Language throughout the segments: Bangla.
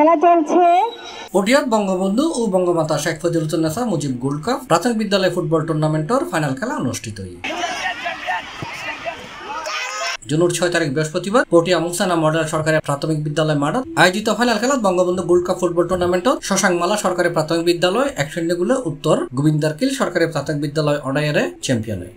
খেলা চলছে। পটিয়াত বঙ্গবন্ধু ও বঙ্গমাতা শেখ ফজিলতুন্নেসা মুজিব গোল্ড কাপ প্রাথমিক বিদ্যালয় ফুটবল টুর্নামেন্টের ফাইনাল খেলা অনুষ্ঠিত জুনের 6 তারিখ বৃহস্পতিবার পটিয়া মুহসানা মডেল সরকারি প্রাথমিক বিদ্যালয় মাঠত আয়োজিত ফাইনাল খেলাত বঙ্গবন্ধু গোল্ড কাপ ফুটবল টুর্নামেন্টত শশাংমালা সরকারি প্রাথমিক বিদ্যালয় 1-0 উত্তর গোবিন্দারকিল সরকারি প্রাথমিক বিদ্যালয় অনায়ারে চ্যাম্পিয়ন হয়।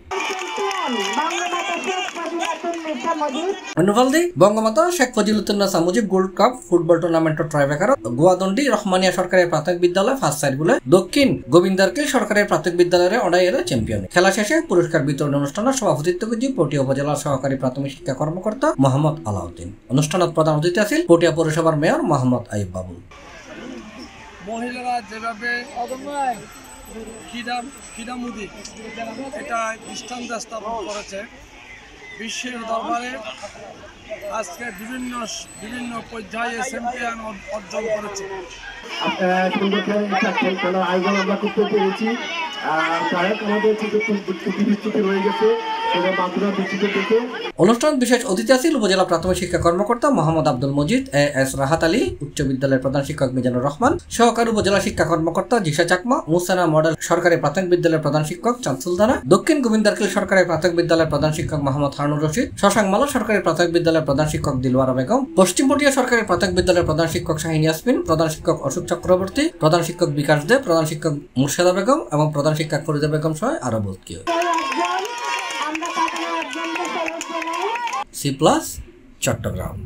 অনুফলদি Bangamata Sheikh Fazilatunnesa Mujib gold cup football টুর্নামেন্টের ট্রাইব্রেকারত গোয়াদন্ডি রহমানিয়া সরকারি প্রাথমিক বিদ্যালয় ফার্স্ট সাইড বলে দক্ষিণ গোবিন্দারকিল সরকারি প্রাথমিক বিদ্যালয়ের অনায়ারে চ্যাম্পিয়ন। খেলা শেষে পুরস্কার বিতরণ অনুষ্ঠানের সভাপতিত্ব করেছেন পটিয়া উপজেলার সহকারী প্রাথমিক শিক্ষা কর্মকর্তা মোহাম্মদ আলাউদ্দিন। অনুষ্ঠানত প্রধান অতিথি আছেন পটিয়া পৌরসভার মেয়র মোহাম্মদ আইয়ুব বাবুল। মহিলারা যেভাবে ক্রীড়ামোদী এটা দৃষ্টান্ত স্থাপন করেছে বিশ্বের দরবারে, আজকে বিভিন্ন পর্যায়ে চ্যাম্পিয়ন অর্জন করেছে। আয়োজন আমরা করতে পেরেছি, আমাদের রয়ে গেছে। অনুষ্ঠান বিশেষ অতিথি আছেন উপজেলা প্রাথমিক শিক্ষা কর্মকর্তা মোহাম্মদ আব্দুল মজিদ, এস রাহাত আলী, উচ্চ বিদ্যালয়ের প্রধান শিক্ষক মিজানুর রহমান, সহকারী উপজেলা শিক্ষা কর্মকর্তা জিশা চাকমা, মুহসানা মডেল সরকারি প্রাথমিক বিদ্যালয়ের প্রধান শিক্ষক চাঁদসুল দানা, দক্ষিণ গোবিন্দারকিল সরকারি প্রাথমিক বিদ্যালয়ের প্রধান শিক্ষক মোহাম্মদ হারুনুর রশিদ, শশাংমালা সরকারি প্রাথমিক বিদ্যালয়ের প্রধান শিক্ষক দিলওয়ারা বেগম, পশ্চিম পটিয়া সরকারি প্রাথমিক বিদ্যালয়ের প্রধান শিক্ষক শাহিন ইয়াসমিন, প্রধান শিক্ষক অশোক চক্রবর্তী, প্রধান শিক্ষক বিকাশ দেব, প্রধান শিক্ষক মুর্শেদা বেগম এবং প্রধান শিক্ষক ফরিদা বেগম সহ আরো বহুত কেউ। C+ চট্টগ্রাম।